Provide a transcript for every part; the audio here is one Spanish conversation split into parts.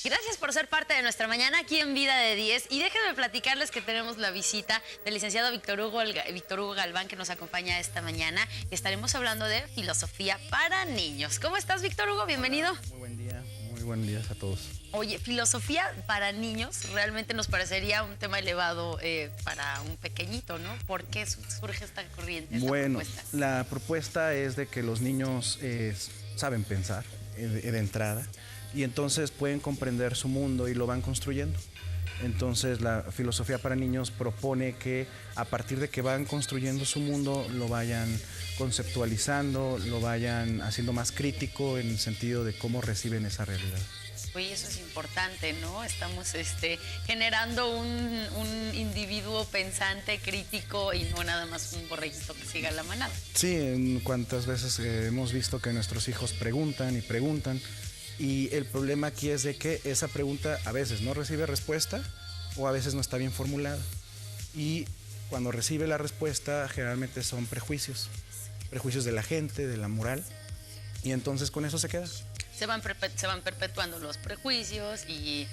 Gracias por ser parte de nuestra mañana aquí en Vida de 10. Y déjenme platicarles que tenemos la visita del licenciado Víctor Hugo Galván, que nos acompaña esta mañana. Estaremos hablando de filosofía para niños. ¿Cómo estás, Víctor Hugo? Bienvenido. Hola, muy buen día a todos. Oye, filosofía para niños realmente nos parecería un tema elevado para un pequeñito, ¿no? ¿Por qué surge esta corriente, propuesta? La propuesta es de que los niños saben pensar de entrada y entonces pueden comprender su mundo y lo van construyendo. Entonces la filosofía para niños propone que a partir de que van construyendo su mundo lo vayan conceptualizando, lo vayan haciendo más crítico en el sentido de cómo reciben esa realidad. Oye, eso es importante, ¿no? Estamos generando un individuo pensante, crítico y no nada más un borreguito que siga la manada. Sí, cuántas veces hemos visto que nuestros hijos preguntan y preguntan y el problema aquí es de que esa pregunta a veces no recibe respuesta o a veces no está bien formulada. Y cuando recibe la respuesta generalmente son prejuicios de la gente, de la moral, y entonces con eso se queda. Se van perpetuando los prejuicios y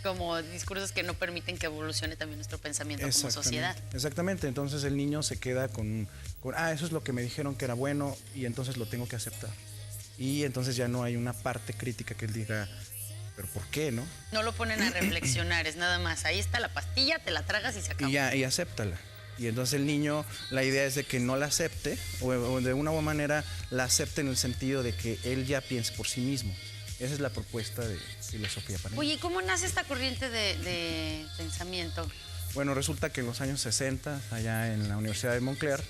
como discursos que no permiten que evolucione también nuestro pensamiento como sociedad. Exactamente, entonces el niño se queda con eso es lo que me dijeron que era bueno y entonces lo tengo que aceptar. Y entonces ya no hay una parte crítica que él diga, ¿pero por qué, no? No lo ponen a reflexionar, es nada más, ahí está la pastilla, te la tragas y se acabó. Y acéptala. Y entonces el niño, la idea es de que no la acepte o de una buena manera la acepte en el sentido de que él ya piense por sí mismo. Esa es la propuesta de filosofía para niños. Oye, ¿y cómo nace esta corriente de pensamiento? Bueno, resulta que en los años 60, allá en la Universidad de Montclair,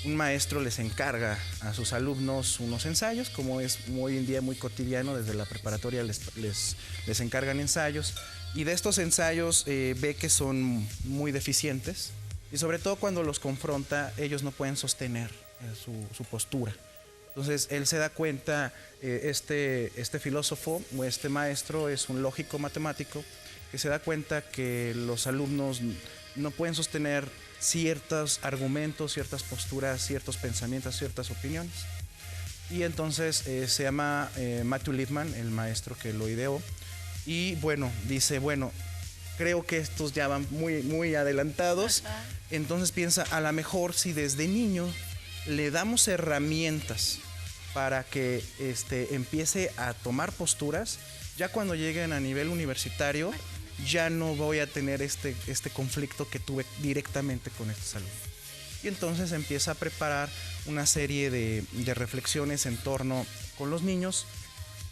un maestro les encarga a sus alumnos unos ensayos, como es hoy en día muy cotidiano, desde la preparatoria les encargan ensayos. Y de estos ensayos ve que son muy deficientes y sobre todo cuando los confronta ellos no pueden sostener su postura. Entonces él se da cuenta, este filósofo o este maestro es un lógico matemático que se da cuenta que los alumnos no pueden sostener ciertos argumentos, ciertas posturas, ciertos pensamientos, ciertas opiniones. Y entonces se llama Matthew Lipman, el maestro que lo ideó. Y bueno, dice, creo que estos ya van muy adelantados. Ajá. Entonces piensa, a lo mejor si desde niño le damos herramientas para que empiece a tomar posturas, ya cuando lleguen a nivel universitario, ya no voy a tener este conflicto que tuve directamente con estos alumnos. Y entonces empieza a preparar una serie de reflexiones en torno con los niños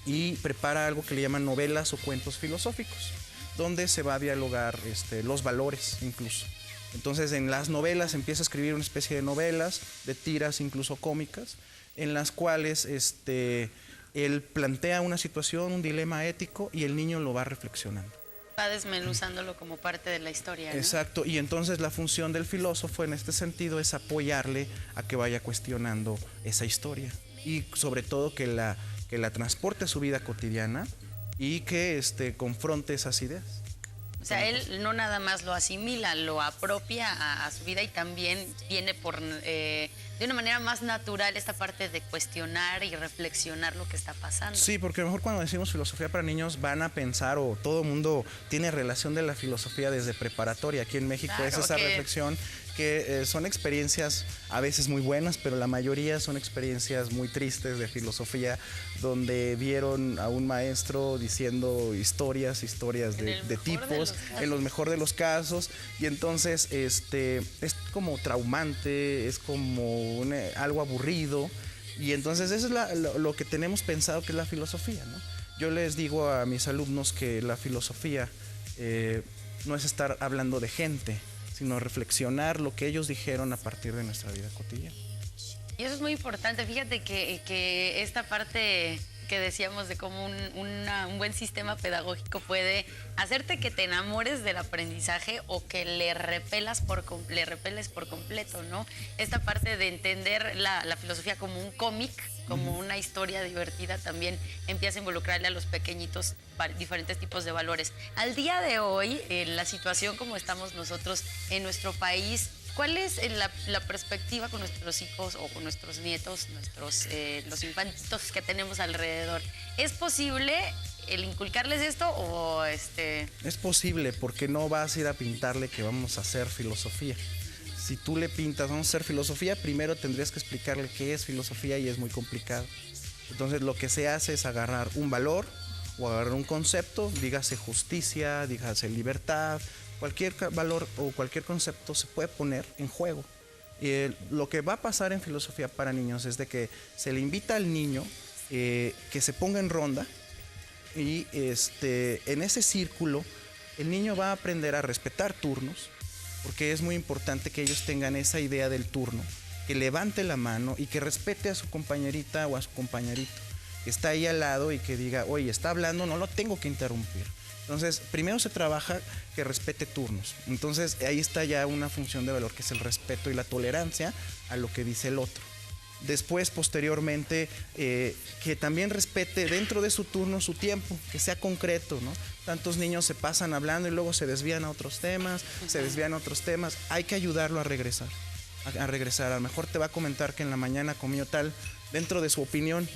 y prepara algo que le llaman novelas o cuentos filosóficos, donde se va a dialogar los valores incluso. Entonces en las novelas empieza a escribir una especie de novelas, de tiras incluso cómicas, en las cuales él plantea una situación, un dilema ético y el niño lo va reflexionando. Va desmenuzándolo como parte de la historia, ¿no? Exacto, y entonces la función del filósofo en este sentido es apoyarle a que vaya cuestionando esa historia y sobre todo que la transporte a su vida cotidiana y que confronte esas ideas. O sea, él no nada más lo asimila, lo apropia a su vida y también viene de una manera más natural esta parte de cuestionar y reflexionar lo que está pasando. Sí, porque a lo mejor cuando decimos filosofía para niños van a pensar o todo el mundo tiene relación de la filosofía desde preparatoria. Aquí en México es esa reflexión que son experiencias a veces muy buenas, pero la mayoría son experiencias muy tristes de filosofía, donde vieron a un maestro diciendo historias de tipos, en los mejor de los casos, y entonces es como traumante, es como algo aburrido, y entonces eso es lo que tenemos pensado que es la filosofía, ¿no? Yo les digo a mis alumnos que la filosofía no es estar hablando de gente, sino reflexionar lo que ellos dijeron a partir de nuestra vida cotidiana. Y eso es muy importante. Fíjate que esta parte que decíamos de cómo un buen sistema pedagógico puede hacerte que te enamores del aprendizaje o que le repeles por completo, ¿no? Esta parte de entender la filosofía como un cómic, como una historia divertida, también empieza a involucrarle a los pequeñitos diferentes tipos de valores. Al día de hoy, la situación como estamos nosotros en nuestro país, ¿cuál es la perspectiva con nuestros hijos o con nuestros nietos, los infantitos que tenemos alrededor? ¿Es posible el inculcarles esto o Es posible, porque no vas a ir a pintarle que vamos a hacer filosofía. Si tú le pintas, vamos a hacer filosofía, primero tendrías que explicarle qué es filosofía y es muy complicado. Entonces lo que se hace es agarrar un valor o agarrar un concepto, dígase justicia, dígase libertad, cualquier valor o cualquier concepto se puede poner en juego. Y lo que va a pasar en filosofía para niños es de que se le invita al niño que se ponga en ronda y en ese círculo el niño va a aprender a respetar turnos, porque es muy importante que ellos tengan esa idea del turno, que levante la mano y que respete a su compañerita o a su compañerito que está ahí al lado y que diga, oye, está hablando, no lo tengo que interrumpir. Entonces, primero se trabaja que respete turnos. Entonces, ahí está ya una función de valor, que es el respeto y la tolerancia a lo que dice el otro. Después, posteriormente, que también respete dentro de su turno su tiempo, que sea concreto, ¿no? Tantos niños se pasan hablando y luego se desvían a otros temas, Hay que ayudarlo a regresar. A lo mejor te va a comentar que en la mañana comió tal, dentro de su opinión,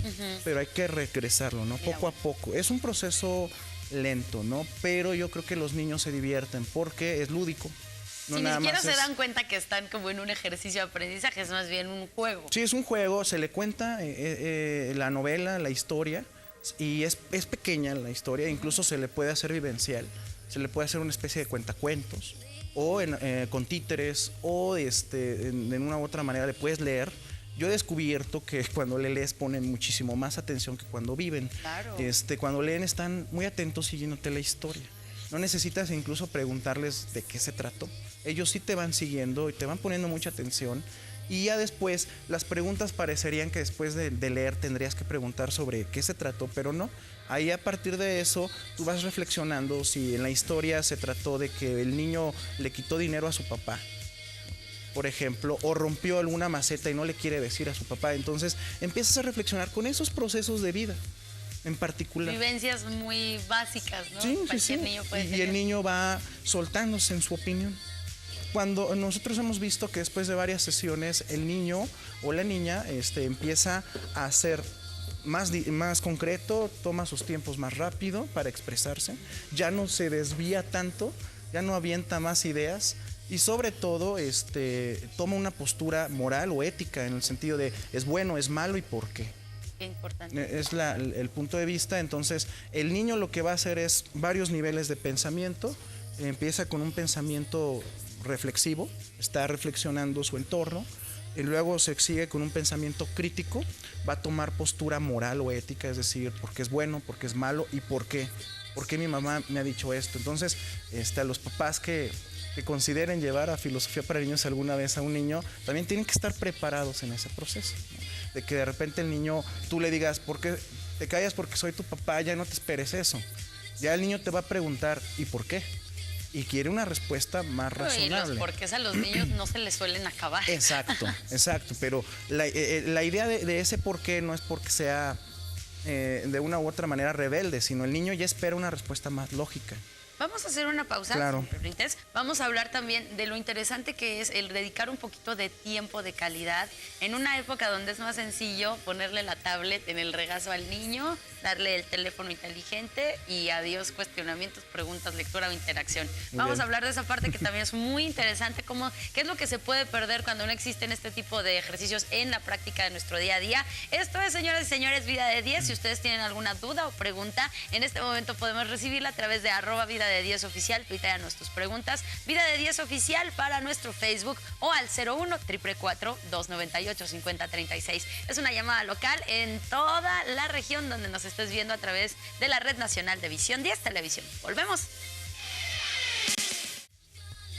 pero hay que regresarlo, ¿no? Poco a poco. Es un proceso lento, ¿no? Pero yo creo que los niños se divierten porque es lúdico. No, si ni siquiera se dan cuenta que están como en un ejercicio de aprendizaje, es más bien un juego. Sí, es un juego, se le cuenta la novela, la historia, y es pequeña la historia, incluso se le puede hacer vivencial, se le puede hacer una especie de cuentacuentos, o con títeres, o en una u otra manera le puedes leer. Yo he descubierto que cuando le lees ponen muchísimo más atención que cuando viven. Claro. Cuando leen están muy atentos siguiéndote la historia. No necesitas incluso preguntarles de qué se trató. Ellos sí te van siguiendo y te van poniendo mucha atención. Y ya después, las preguntas parecerían que después de leer tendrías que preguntar sobre qué se trató, pero no. Ahí a partir de eso, tú vas reflexionando si en la historia se trató de que el niño le quitó dinero a su papá, por ejemplo, o rompió alguna maceta y no le quiere decir a su papá. Entonces, empiezas a reflexionar con esos procesos de vida en particular. Vivencias muy básicas, ¿no? Sí, Cualquier niño puede tener. Y el niño va soltándose en su opinión. Cuando nosotros hemos visto que después de varias sesiones el niño o la niña empieza a ser más concreto, toma sus tiempos más rápido para expresarse, ya no se desvía tanto, ya no avienta más ideas y sobre todo toma una postura moral o ética en el sentido de es bueno, es malo y por qué. Qué importante. Es el punto de vista. Entonces el niño lo que va a hacer es varios niveles de pensamiento. Empieza con un pensamiento reflexivo, está reflexionando su entorno, y luego se sigue con un pensamiento crítico, va a tomar postura moral o ética, es decir, por qué es bueno, por qué es malo y por qué mi mamá me ha dicho esto. Entonces, a los papás que consideren llevar a filosofía para niños alguna vez a un niño, también tienen que estar preparados en ese proceso, ¿no? De que de repente el niño, tú le digas, ¿por qué te callas? Porque soy tu papá, ya no te esperes eso. Ya el niño te va a preguntar, ¿y por qué? Y quiere una respuesta más razonable. Y los porqués a los niños no se les suelen acabar. Exacto. Pero la idea de ese porqué no es porque sea de una u otra manera rebelde, sino el niño ya espera una respuesta más lógica. Vamos a hacer una pausa, claro. Si me permites. Vamos a hablar también de lo interesante que es el dedicar un poquito de tiempo de calidad en una época donde es más sencillo ponerle la tablet en el regazo al niño, darle el teléfono inteligente y adiós cuestionamientos, preguntas, lectura o interacción. Vamos a hablar de esa parte que también es muy interesante, qué es lo que se puede perder cuando no existen este tipo de ejercicios en la práctica de nuestro día a día. Esto es, señoras y señores, Vida de 10. Si ustedes tienen alguna duda o pregunta, en este momento podemos recibirla a través de @vida_de10 oficial. Tuiteanos tus preguntas. Vida de 10 oficial para nuestro Facebook o al 01-444-298-5036. Es una llamada local en toda la región donde nos estés viendo a través de la Red Nacional de Visión 10 Televisión. Volvemos.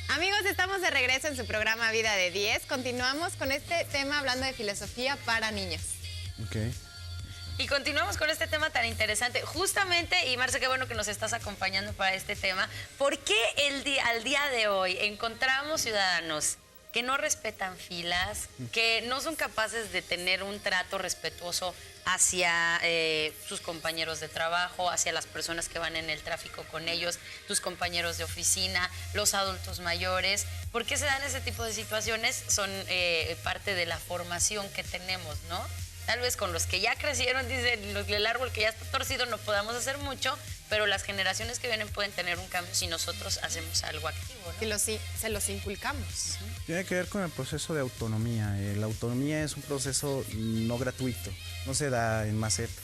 Amigos, estamos de regreso en su programa Vida de 10. Continuamos con este tema hablando de filosofía para niños. Okay. Y continuamos con este tema tan interesante. Justamente, y Marce, qué bueno que nos estás acompañando para este tema. ¿Por qué al día de hoy encontramos ciudadanos que no respetan filas, que no son capaces de tener un trato respetuoso hacia sus compañeros de trabajo, hacia las personas que van en el tráfico con ellos, tus compañeros de oficina, los adultos mayores? ¿Por qué se dan ese tipo de situaciones? Son parte de la formación que tenemos, ¿no? Tal vez con los que ya crecieron, dicen, el árbol que ya está torcido no podamos hacer mucho, pero las generaciones que vienen pueden tener un cambio si nosotros hacemos algo activo, ¿no? Se los inculcamos. Tiene que ver con el proceso de autonomía. La autonomía es un proceso no gratuito, no se da en macetas.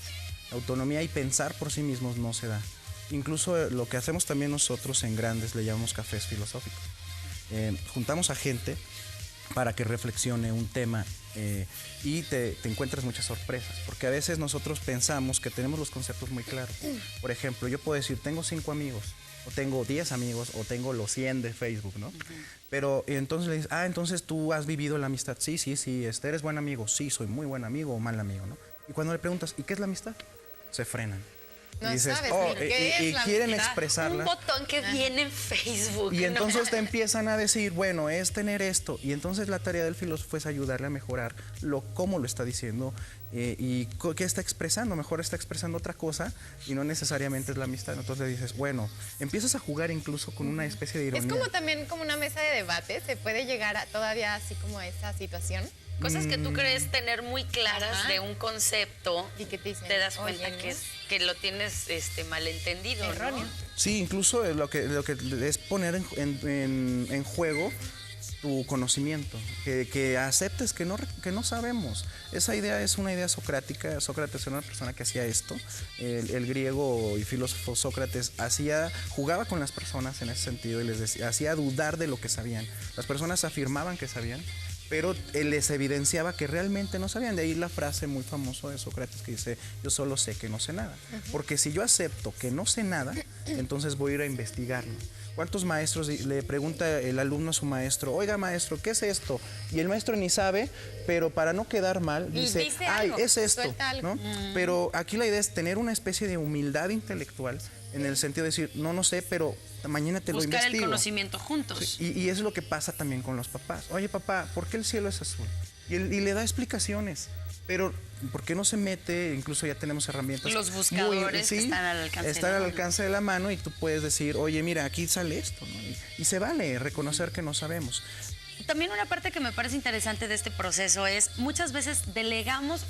La autonomía y pensar por sí mismos no se da. Incluso lo que hacemos también nosotros en Grandes le llamamos cafés filosóficos. Juntamos a gente para que reflexione un tema y te encuentras muchas sorpresas, porque a veces nosotros pensamos que tenemos los conceptos muy claros. Por ejemplo, yo puedo decir, tengo 5 amigos, o tengo 10 amigos, o tengo los 100 de Facebook, ¿no? Pero entonces le dices, entonces tú has vivido la amistad. Sí, ¿eres buen amigo? Sí, soy muy buen amigo o mal amigo, ¿no? Y cuando le preguntas, ¿y qué es la amistad? Se frenan. No dices, sabes ni qué y es la quieren amistad. expresarla. Un botón que viene en Facebook. Y ¿no? entonces te empiezan a decir, bueno, es tener esto. Y entonces la tarea del filósofo es ayudarle a mejorar cómo lo está diciendo y qué está expresando. Mejor está expresando otra cosa y no necesariamente es la amistad. Entonces le dices, bueno, empiezas a jugar incluso con una especie de ironía. Es como también como una mesa de debate. ¿Se puede llegar todavía así como a esa situación? Cosas que tú crees tener muy claras Ajá. de un concepto, ¿Y qué te dicen? te das cuenta Oye, que lo tienes malentendido, erróneo. ¿no? Sí, incluso lo que es poner en juego tu conocimiento, que aceptes que no sabemos. Esa idea es una idea socrática. Sócrates era una persona que hacía esto. El griego y filósofo Sócrates jugaba con las personas en ese sentido y les hacía dudar de lo que sabían. Las personas afirmaban que sabían, pero él les evidenciaba que realmente no sabían. De ahí la frase muy famosa de Sócrates que dice, yo solo sé que no sé nada. Porque si yo acepto que no sé nada, entonces voy a ir a investigarlo. ¿Cuántos maestros le pregunta el alumno a su maestro, oiga maestro, ¿qué es esto? Y el maestro ni sabe, pero para no quedar mal, dice algo, es esto, suelta algo. ¿no? Pero aquí la idea es tener una especie de humildad intelectual, en el sentido de decir, no sé, pero mañana te lo Buscar investigo. el conocimiento juntos. Sí, y es lo que pasa también con los papás. Oye, papá, ¿por qué el cielo es azul? Y le da explicaciones. Pero, ¿por qué no se mete? Incluso ya tenemos herramientas. Los buscadores que están al alcance están de la al mano. alcance de la mano y tú puedes decir, oye, mira, aquí sale esto, ¿no? Y se vale reconocer que no sabemos. También una parte que me parece interesante de este proceso es muchas veces delegamos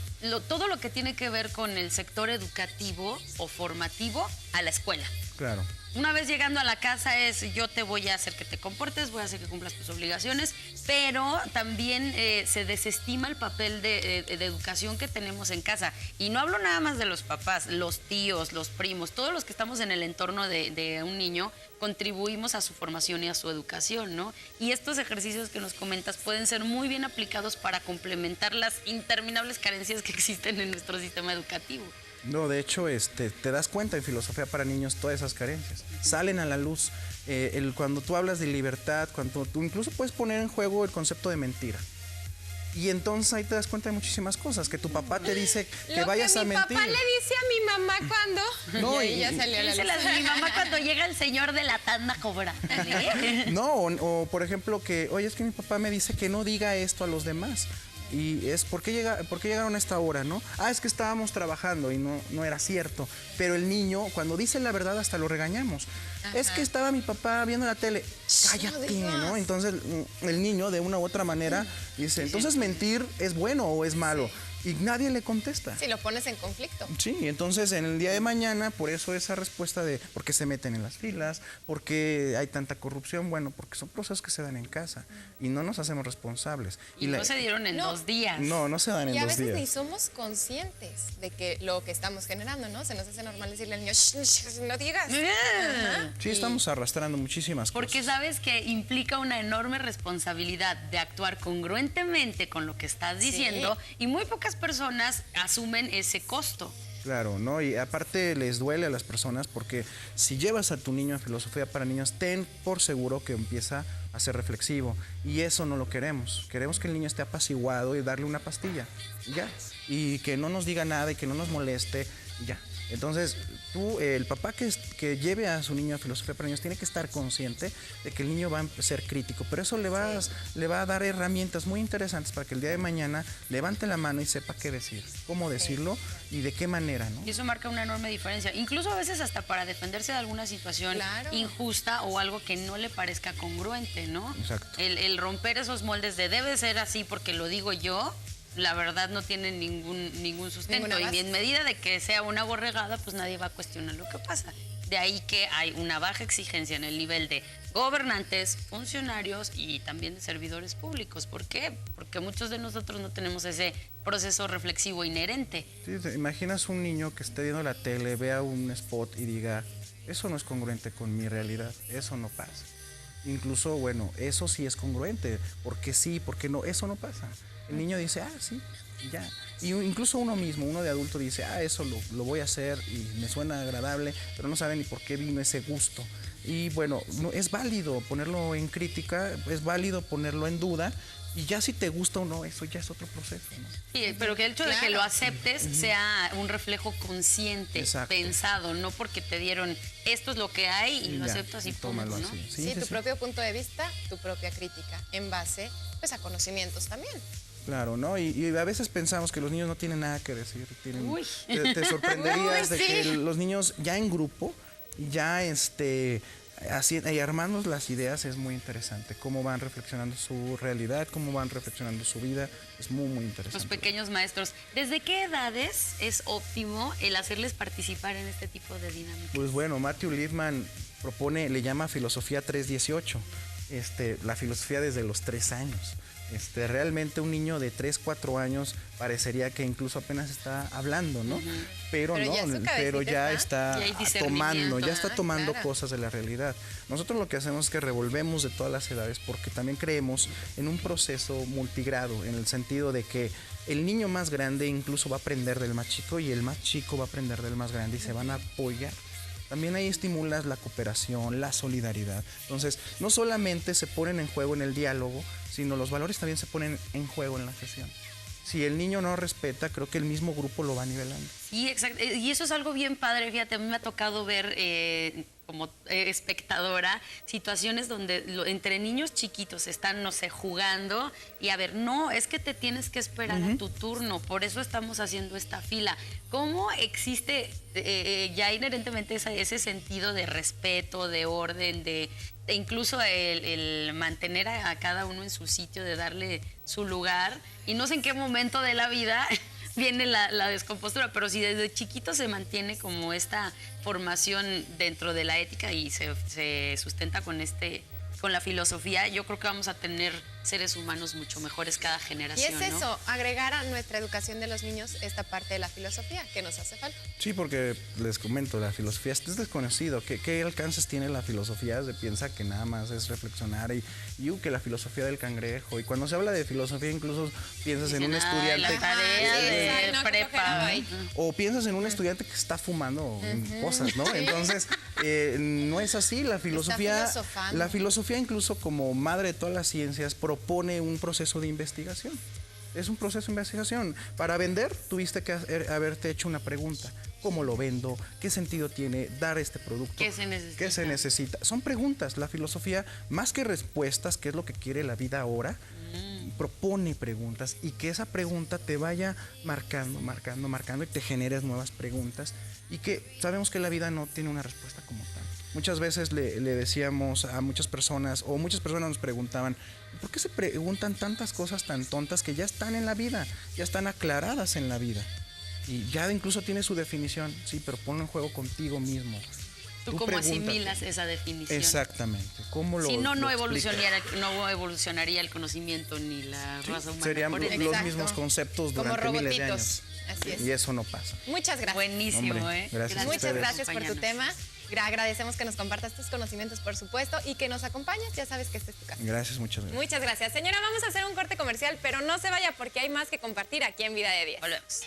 todo lo que tiene que ver con el sector educativo o formativo a la escuela. Claro. Una vez llegando a la casa es yo te voy a hacer que te comportes, voy a hacer que cumplas tus obligaciones, pero también se desestima el papel de educación que tenemos en casa. Y no hablo nada más de los papás, los tíos, los primos, todos los que estamos en el entorno de un niño contribuimos a su formación y a su educación, ¿no? Y estos ejercicios que nos comentas pueden ser muy bien aplicados para complementar las interminables carencias que existen en nuestro sistema educativo. No, de hecho, te das cuenta en Filosofía para Niños todas esas carencias. Salen a la luz. Cuando tú hablas de libertad, cuando tú incluso puedes poner en juego el concepto de mentira. Y entonces ahí te das cuenta de muchísimas cosas. Que tu papá te dice que vayas a mentir. Lo que mi papá le dice a mi mamá cuando... No, y ahí ya salió a la luz. Mi mamá cuando llega el señor de la tanda a cobrar. No, o por ejemplo que, oye, es que mi papá me dice que no diga esto a los demás. Y es, ¿por qué llegaron a esta hora, no? Es que estábamos trabajando y no era cierto. Pero el niño, cuando dice la verdad, hasta lo regañamos. Ajá. Es que estaba mi papá viendo la tele. Cállate, ¿no? Entonces el niño, de una u otra manera, dice, entonces mentir es bueno o es malo. Y nadie le contesta. Si lo pones en conflicto. Sí, entonces en el día de mañana, por eso esa respuesta de por qué se meten en las filas, por qué hay tanta corrupción, bueno, porque son procesos que se dan en casa y no nos hacemos responsables. Y no se dieron en 2 días. No se dan en 2 días. Y a veces ni somos conscientes de que lo que estamos generando, ¿no? Se nos hace normal decirle al niño, no digas. Sí, estamos arrastrando muchísimas cosas. Porque sabes que implica una enorme responsabilidad de actuar congruentemente con lo que estás diciendo y muy pocas personas asumen ese costo. Claro, ¿no? Y aparte les duele a las personas porque si llevas a tu niño a Filosofía para Niños, ten por seguro que empieza a ser reflexivo. Y eso no lo queremos. Queremos que el niño esté apaciguado y darle una pastilla. Ya. Y que no nos diga nada y que no nos moleste. Ya. Entonces, el papá que lleve a su niño a Filosofía para Niños tiene que estar consciente de que el niño va a ser crítico, pero eso le va a dar herramientas muy interesantes para que el día de mañana levante la mano y sepa qué decir, cómo decirlo y de qué manera, ¿no? Y eso marca una enorme diferencia, incluso a veces hasta para defenderse de alguna situación injusta o algo que no le parezca congruente, ¿no? Exacto. El romper esos moldes de debe ser así porque lo digo yo, la verdad no tienen ningún sustento. Ninguna base. Y en medida de que sea una borregada, pues nadie va a cuestionar lo que pasa. De ahí que hay una baja exigencia en el nivel de gobernantes, funcionarios y también de servidores públicos. ¿Por qué? Porque muchos de nosotros no tenemos ese proceso reflexivo inherente. Sí, te imaginas un niño que esté viendo la tele, vea un spot y diga, eso no es congruente con mi realidad, eso no pasa. Incluso, bueno, eso sí es congruente, porque sí, porque no, eso no pasa. El niño dice, sí, ya. Y incluso uno mismo, uno de adulto dice, eso lo voy a hacer y me suena agradable, pero no sabe ni por qué vino ese gusto. Y bueno, es válido ponerlo en crítica, es válido ponerlo en duda, y ya si te gusta o no, eso ya es otro proceso, ¿no? Sí, pero que el hecho de que lo aceptes sea un reflejo consciente, Exacto. pensado, no porque te dieron esto es lo que hay y lo ya, aceptas y tómalo punto, ¿no? así. Sí, tu propio punto de vista, tu propia crítica, en base pues, a conocimientos también. Claro, ¿no? Y a veces pensamos que los niños no tienen nada que decir. Uy. Te sorprenderías Uy, de que sí. los niños ya en grupo, ya así, y armando las ideas es muy interesante. Cómo van reflexionando su realidad, cómo van reflexionando su vida, es muy, muy interesante. Los pequeños maestros, ¿desde qué edades es óptimo el hacerles participar en este tipo de dinámicas? Pues bueno, Matthew Liebman le llama filosofía 318, la filosofía desde los 3 años. Realmente un niño de 3, 4 años parecería que incluso apenas está hablando, ¿no? Pero no, ya su cabecita pero ya está. Y hay está discernimiento, ya está tomando claro. cosas de la realidad. Nosotros lo que hacemos es que revolvemos de todas las edades porque también creemos en un proceso multigrado, en el sentido de que el niño más grande incluso va a aprender del más chico y el más chico va a aprender del más grande y se van a apoyar. También ahí estimulas la cooperación, la solidaridad. Entonces, no solamente se ponen en juego en el diálogo, sino los valores también se ponen en juego en la sesión. Si el niño no respeta, creo que el mismo grupo lo va nivelando. Sí, exacto. Y eso es algo bien padre, fíjate, a mí me ha tocado ver como espectadora situaciones donde entre niños chiquitos están, no sé, jugando y a ver, no, es que te tienes que esperar a tu turno, por eso estamos haciendo esta fila. ¿Cómo existe ya inherentemente ese sentido de respeto, de orden, de incluso el mantener a cada uno en su sitio, de darle su lugar? Y no sé en qué momento de la vida viene la descompostura, pero si desde chiquito se mantiene como esta formación dentro de la ética y se sustenta con la filosofía, yo creo que vamos a tener seres humanos mucho mejores cada Y generación. es ¿no? eso, agregar a nuestra educación de los niños esta parte de la filosofía que nos hace falta. Sí, porque les comento, la filosofía es desconocido. ¿Qué alcances tiene la filosofía? Se piensa que nada más es reflexionar y que la filosofía del cangrejo. Y cuando se habla de filosofía, incluso piensas en un estudiante. La tarea de no, qué prepa. flojera, ¿no? O piensas en un estudiante que está fumando cosas, ¿no? Entonces, no es así. La filosofía, incluso como madre de todas las ciencias, propone un proceso de investigación. Es un proceso de investigación. Para vender, tuviste que haberte hecho una pregunta. ¿Cómo lo vendo? ¿Qué sentido tiene dar este producto? ¿Qué se necesita? ¿Qué se necesita? Son preguntas. La filosofía, más que respuestas, que es lo que quiere la vida ahora, propone preguntas y que esa pregunta te vaya marcando y te generes nuevas preguntas y que sabemos que la vida no tiene una respuesta como tal. Muchas veces le decíamos a muchas personas, o muchas personas nos preguntaban, ¿por qué se preguntan tantas cosas tan tontas que ya están en la vida, ya están aclaradas en la vida? Y ya incluso tiene su definición, sí, pero ponlo en juego contigo mismo. ¿Tú cómo asimilas esa definición? Exactamente. ¿Cómo lo Si no, no explicas? evolucionaría el conocimiento ni la raza humana. Serían por ende. los Exacto. mismos conceptos Como durante miles de robotitos. años. Así es. Y eso no pasa. Muchas gracias. Buenísimo, Hombre, gracias a Muchas ustedes. gracias por tu Acompáñanos. tema. Agradecemos que nos compartas tus conocimientos, por supuesto, y que nos acompañes. Ya sabes que este es tu casa. Gracias, muchas gracias. Muchas gracias. Señora, vamos a hacer un corte comercial, pero no se vaya porque hay más que compartir aquí en Vida de 10. Volvemos.